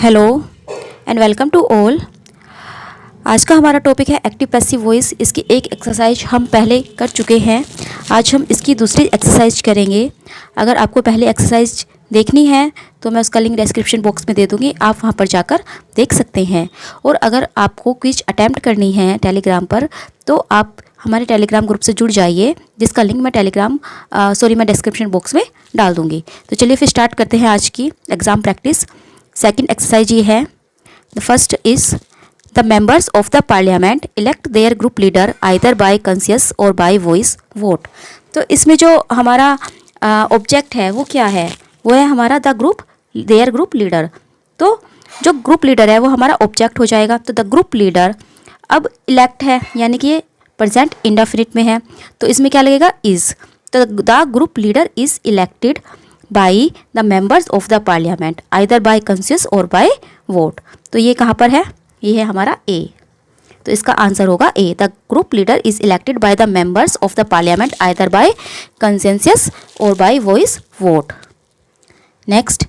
Hello and welcome to all. आज का हमारा टॉपिक है एक्टिव पैसिव वॉइस। इसकी एक एक्सरसाइज हम पहले कर चुके हैं। आज हम इसकी दूसरी एक्सरसाइज करेंगे। अगर आपको पहले एक्सरसाइज देखनी है तो मैं उसका लिंक डिस्क्रिप्शन बॉक्स में दे दूँगी, आप वहां पर जाकर देख सकते हैं। और अगर आपको क्विज अटैम्प्ट करनी है टेलीग्राम पर तो आप हमारे टेलीग्राम ग्रुप से जुड़ जाइए, जिसका लिंक मैं डिस्क्रिप्शन बॉक्स में डाल दूँगी। तो चलिए फिर स्टार्ट करते हैं आज की एग्ज़ाम प्रैक्टिस। सेकंड एक्सरसाइज ये है। The first is the members of the parliament elect their group leader either bye conscious और बाय वॉइस वोट। तो इसमें जो हमारा ऑब्जेक्ट है वो क्या है? वो है हमारा the group there group leader. तो जो ग्रुप लीडर है वो हमारा ऑब्जेक्ट हो जाएगा। तो द ग्रुप लीडर अब इलेक्ट है, यानी कि ये प्रेजेंट इंडेफिनिट में है, तो इसमें क्या लगेगा? इज। तो the group leader is elected by the members of the parliament either bye conscious और बाय वोट। तो ये कहाँ पर है? ये है हमारा ए। तो इसका आंसर होगा A. The group leader is elected by the members of the parliament either by consensus or by voice vote. Next,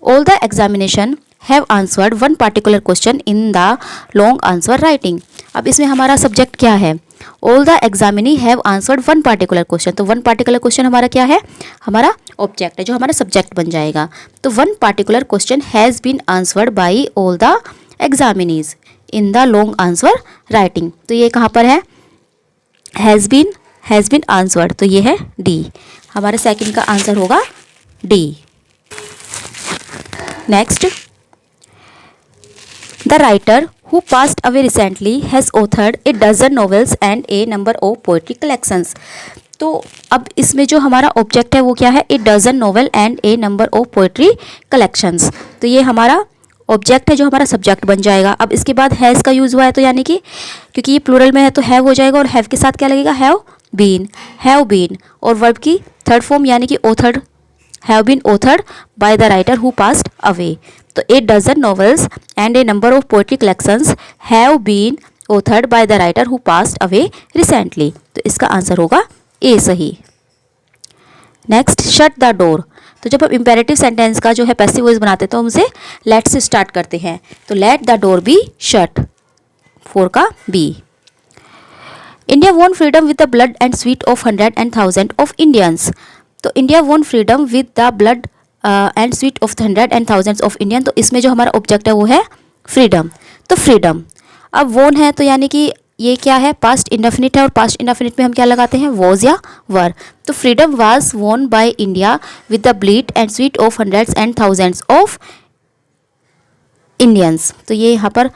all the examination have answered one particular question in the long answer writing. अब इसमें हमारा subject क्या है? All the examinee have answered one particular question. तो one particular question हमारा क्या है? हमारा ऑब्जेक्ट है, जो हमारा सब्जेक्ट बन जाएगा। तो one particular question has been answered by all the examinees in the long answer writing. तो ये कहाँ पर है? Has been answered. तो ये है डी। हमारे सेकंड का आंसर होगा D. Next, the writer who passed away recently has authored a dozen novels and a number of poetry collections। तो अब इसमें जो हमारा ऑब्जेक्ट है वो क्या है? A dozen novel and a number of poetry collections. तो ये हमारा ऑब्जेक्ट है, जो हमारा सब्जेक्ट बन जाएगा। अब इसके बाद हैज़ का यूज़ हुआ है, तो यानी कि क्योंकि ये प्लूरल में है तो हैव हो जाएगा, और हैव के साथ क्या लगेगा? Have been. और वर्ब की थर्ड फॉर्म यानी कि authored, have been authored by the writer who passed away. तो a dozen novels and a number of poetry collections have been authored by the writer who passed away recently. तो इसका answer होगा A सही। Next, shut the door. तो जब हम imperative sentence का जो है पैसिव वॉइस बनाते हैं तो हम उसे लेट से स्टार्ट करते हैं। तो let the door be shut, 4 का B. India won freedom with the blood and sweat of 100 and 1000 of Indians. तो India won freedom with the blood and sweat of 100 and 1000 of Indian. तो इसमें जो हमारा object है वो है freedom. तो फ्रीडम अब वॉन है, तो यानी कि ये क्या है? पास्ट इंडेफिनिट है, और पास्ट इंडेफिनिट में हम क्या लगाते हैं? वॉज या वर। तो freedom was won by India with the blood and sweat of 100 and 1000 of Indians. तो ये यहाँ पर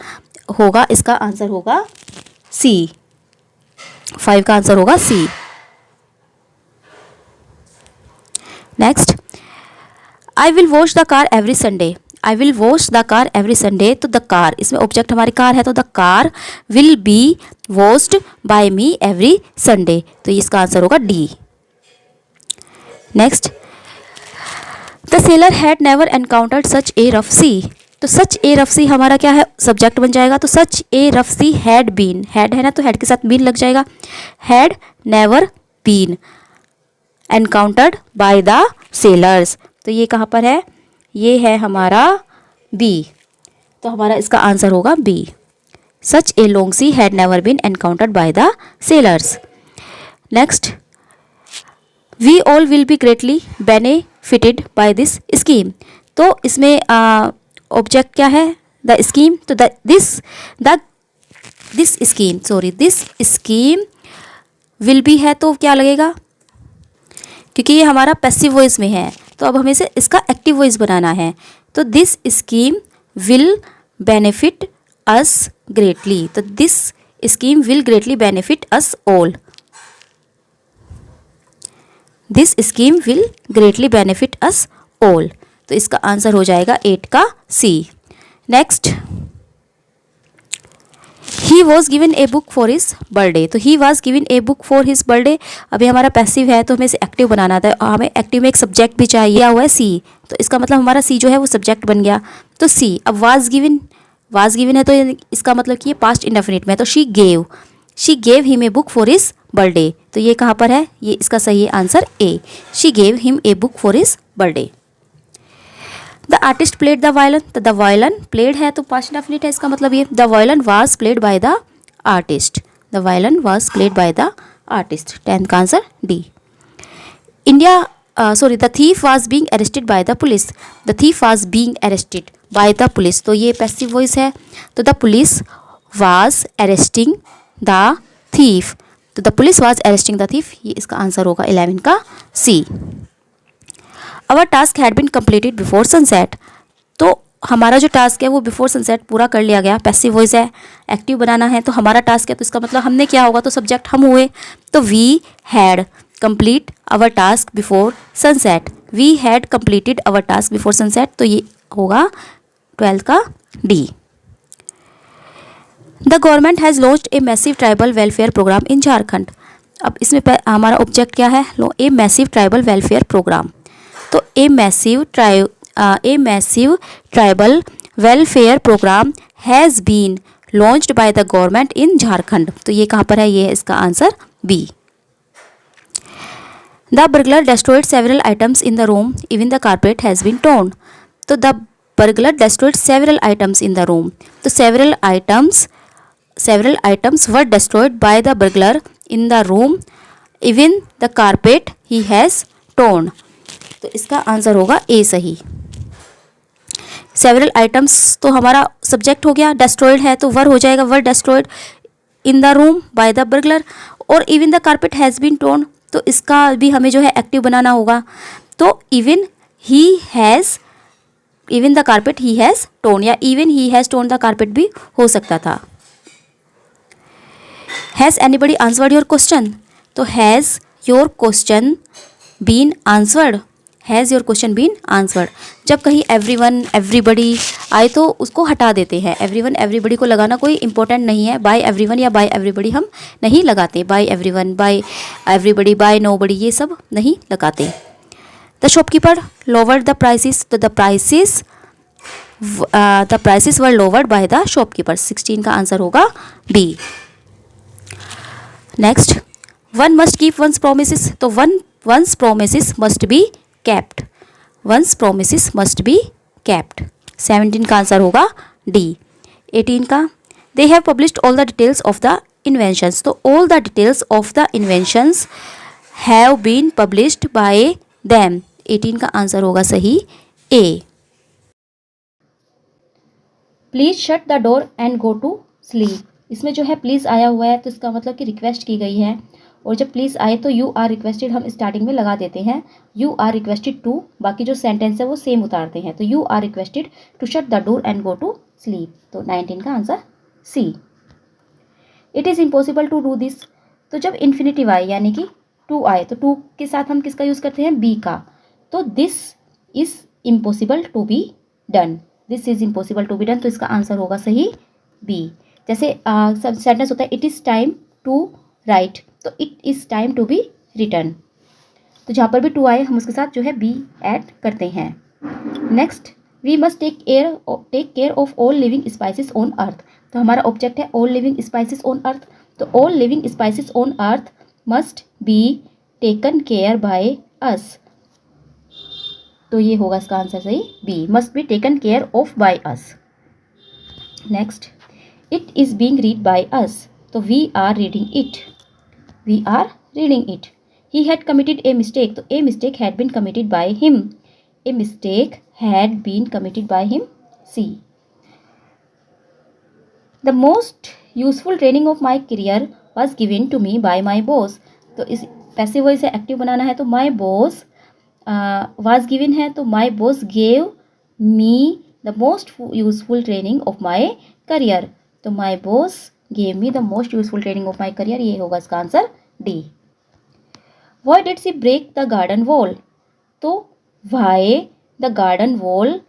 होगा, इसका आंसर होगा सी। 5 का आंसर होगा C. Next, I will wash the car every Sunday. I will wash the car every Sunday. तो द कार, इसमें ऑब्जेक्ट हमारी कार है, तो the car will be washed by me every Sunday. तो इसका आंसर होगा D. Next, the sailor had never encountered such a rough sea. तो such a rough सी हमारा क्या है? सब्जेक्ट बन जाएगा। तो such a rough sea had been, had है ना, तो हैड के साथ बीन लग जाएगा। Had never been encountered by the sailors. तो ये कहाँ पर है? ये है हमारा बी। तो हमारा इसका आंसर होगा B. Such a long sea had never been encountered by the sailors. Next, we all will be greatly benefited by this scheme. तो इसमें ऑब्जेक्ट क्या है? The scheme. तो दिस स्कीम विल बी है, तो क्या लगेगा? क्योंकि ये हमारा पैसिव वॉइस में है, तो अब हमें इसे इसका एक्टिव वॉइस बनाना है। तो this scheme will benefit us greatly. तो this scheme will greatly benefit us all. This scheme will greatly benefit us all. तो इसका आंसर हो जाएगा 8 का C. Next, he was given a book for his birthday. तो he was given a book for his birthday. अभी हमारा passive है तो हमें इसे एक्टिव बनाना था, हमें एक्टिव में एक सब्जेक्ट भी चाहिए हुआ है सी। तो इसका मतलब हमारा सी जो है वो सब्जेक्ट बन गया। तो सी। अब वॉज गिवन है, तो इसका मतलब कि ये पास्ट इंडेफिनिट में है। तो she gave him a book for his birthday. तो ये कहाँ पर है? ये इसका सही answer A. She gave him a book for his birthday. The artist played the violin, तो द वायलन प्लेड है तो पास्ट डेफिनिट है, इसका मतलब ये the violin was played by the artist, the violin was played by the artist. 10th का answer D. India the thief was being arrested by the police, the thief was being arrested by the police, तो ये passive voice है, तो the police was arresting the thief, तो the police was arresting the thief, ये इसका answer होगा 11 का C. Our task had been completed before sunset, तो हमारा जो टास्क है वो बिफोर सनसेट पूरा कर लिया गया। पैसिव वॉइस है, एक्टिव बनाना है, तो हमारा टास्क है, तो इसका मतलब हमने क्या होगा, तो सब्जेक्ट हम हुए, तो we had complete our task before sunset, we had completed our task before sunset, तो ये होगा 12 का D. The government has launched a massive tribal welfare programme in Jharkhand, अब इसमें हमारा ऑब्जेक्ट क्या है, a massive tribal welfare programme, तो a massive tribal welfare programme has been launched by the government in Jharkhand, तो ये कहाँ पर है, ये है इसका answer B. The burglar destroyed several items in the room, even the carpet has been torn, तो the burglar destroyed several items in the room, तो several items were destroyed by the burglar in the room, even the carpet he has torn, तो इसका answer होगा A सही। Several items तो हमारा subject हो गया, डेस्ट्रॉयड है तो वर हो जाएगा, were destroyed in the room by the burglar, और even the carpet has been torn, तो इसका भी हमें जो है एक्टिव बनाना होगा, तो even the carpet he has torn, या even he has torn the carpet भी हो सकता था। Has anybody answered your question, तो has your question been answered, has your question been answered, जब कहीं एवरीवन एवरीबडी आए तो उसको हटा देते हैं, एवरीवन एवरीबडी को लगाना कोई इंपॉर्टेंट नहीं है, बाय एवरीवन या बाय एवरीबडी हम नहीं लगाते, by everyone, by everybody, by nobody, ये सब नहीं लगाते। The shopkeeper lowered the prices, तो the prices were lowered by the shopkeeper, 16 का आंसर होगा D. Next, one must keep one's promises, तो one's promises must be kept, one's promises must be kept, 17 का answer होगा D. 18 का, they have published all the details of the inventions, तो all the details of the inventions have been published by them, 18 का answer होगा सही A. Please shut the door and go to sleep, इसमें जो है please आया हुआ है, तो इसका मतलब कि रिक्वेस्ट की गई है, और जब प्लीज़ आए तो यू आर रिक्वेस्टेड हम स्टार्टिंग में लगा देते हैं, यू आर रिक्वेस्टेड टू, बाकी जो सेंटेंस है वो सेम उतारते हैं, तो you are requested to shut the door and go to sleep, तो 19 का answer C. It is impossible to do this, तो जब इन्फिनेटिव आए यानी कि टू आए, तो टू के साथ हम किसका यूज़ करते हैं, बी का, तो this is impossible to be done, this is impossible to be done, तो इसका आंसर होगा सही बी। जैसे सब सेंटेंस होता है, it is time to write, तो it is time to be return, तो जहाँ पर भी टू आए हम उसके साथ जो है बी ऐड करते हैं। Next, we must take care of all living species on earth, तो हमारा ऑब्जेक्ट है all living species on earth, तो all living species on earth must be taken care by us, तो ये होगा इसका आंसर सही B, must be taken care of by us. Next, it is being read by us, तो we are reading it, we are reading it. He had committed a mistake, तो a mistake had been committed by him, a mistake had been committed by him, C. The most useful training of my career was given to me by my boss, तो इस passive voice से active बनाना है, तो my boss was given है, तो my boss gave me the most useful training of my career, तो my boss gave me the most useful training of my career, ये होगा इसका answer D. Why did she break the garden wall, तो why the garden wall,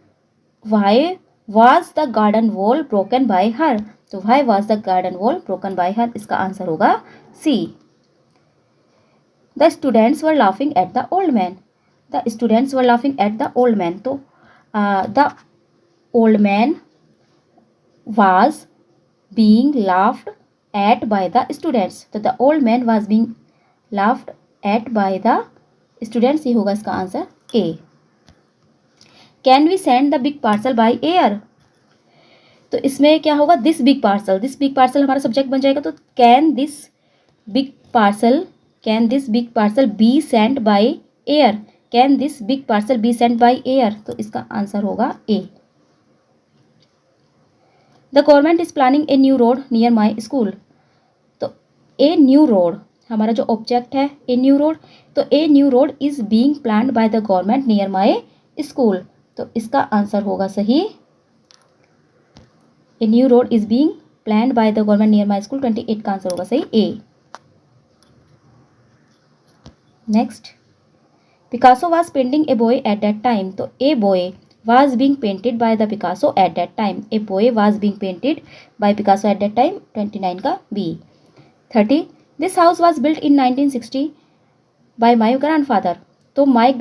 why was the garden wall broken by her, तो why was the garden wall broken by her, इसका answer होगा सी। The students were laughing at the old man, the students were laughing at the old man, तो the old man was being laughed at by the students, तो the old man was being laughed at by the students, ये होगा इसका answer A. Can we send the big parcel by air, तो इसमें क्या होगा, this big parcel हमारा subject बन जाएगा। तो can this big parcel be sent by air, can this big parcel be sent by air, तो इसका आंसर होगा A. The government is planning a new road near my school, तो a new road हमारा जो object है, ए new road, तो a new road is being planned by the government near my school, तो इसका आंसर होगा सही, a new road is being planned by the government near my school, 28 का answer होगा सही A. Next, Picasso was painting a boy at that time, तो a boy was being painted by the Picasso at that time, a boy was being painted by Picasso at that time, 29 का B। 30, this house was built in 1960 by my grandfather, तो my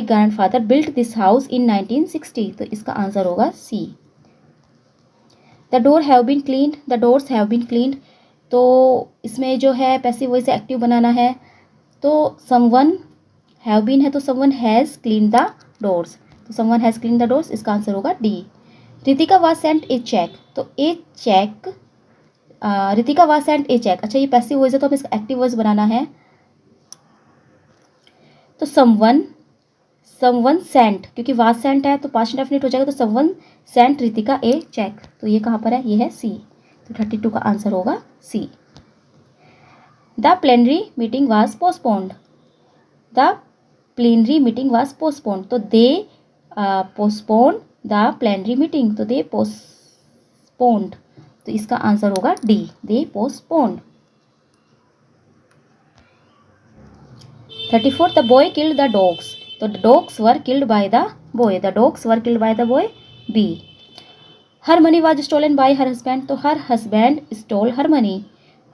grandfather built this house in 1960, तो इसका answer होगा C। the door have been cleaned, the doors have been cleaned, तो इसमें जो है passive voice से एक्टिव बनाना है, तो someone have been है तो someone has cleaned the doors, तो someone has cleaned the doors, इसका आंसर होगा D. Ritika was sent a cheque, तो a cheque, Ritika was sent a cheque, अच्छा ये पैसिव वॉइस है तो हमें इसका एक्टिव वॉइस बनाना है, तो समवन सेंट, क्योंकि वाज सेंट है तो पास्ट इंडेफिनिट हो जाएगा, तो समवन सेंट रितिका ए चेक, तो ये कहाँ पर है, ये है सी, तो 32 का आंसर होगा C. The plenary meeting was postponed, the plenary meeting was postponed, तो they postponed the plenary meeting, तो दे पोस्टपोन्ड, तो इसका आंसर होगा D, they postponed. 34, the boy killed the dogs, तो the dogs were killed by the boy, the dogs were killed by the boy B. Her money was stolen by her husband, तो her husband stole her money,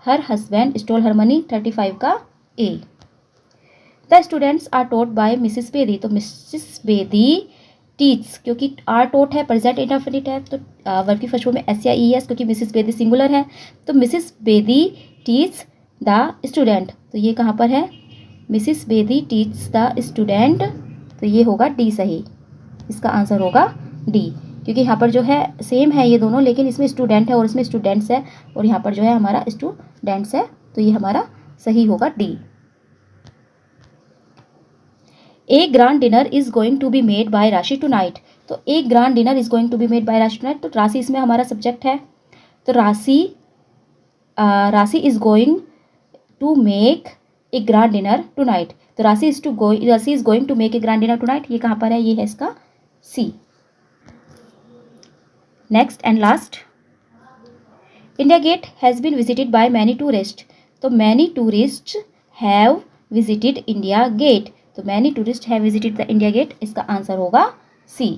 her husband stole her money, 35 का A. The students are taught by Mrs Bedi, तो Mrs Bedi teach, क्योंकि are taught है present indefinite है, तो verb की first form में S या ई एस, क्योंकि मिसिस बेदी सिंगुलर है, तो Mrs Bedi teach the student, तो ये कहाँ पर है, Mrs Bedi teach the student, तो ये होगा डी सही, इसका आंसर होगा डी, क्योंकि यहाँ पर जो है सेम है ये दोनों, लेकिन इसमें स्टूडेंट है और इसमें स्टूडेंट्स है, और यहाँ पर जो है हमारा स्टूडेंट्स है, तो ये हमारा सही होगा D. A grand dinner is going to be made by Rashi tonight, तो a grand dinner is going to be made by Rashi tonight, तो राशि इसमें हमारा सब्जेक्ट है, तो Rashi is going to make a grand dinner tonight, तो Rashi is going to make a grand dinner tonight, ये कहाँ पर है, ये है इसका C. Next and last, India gate has been visited by many tourist, तो many tourist have visited India gate, तो many tourist have visited the India gate, इसका आंसर होगा सी।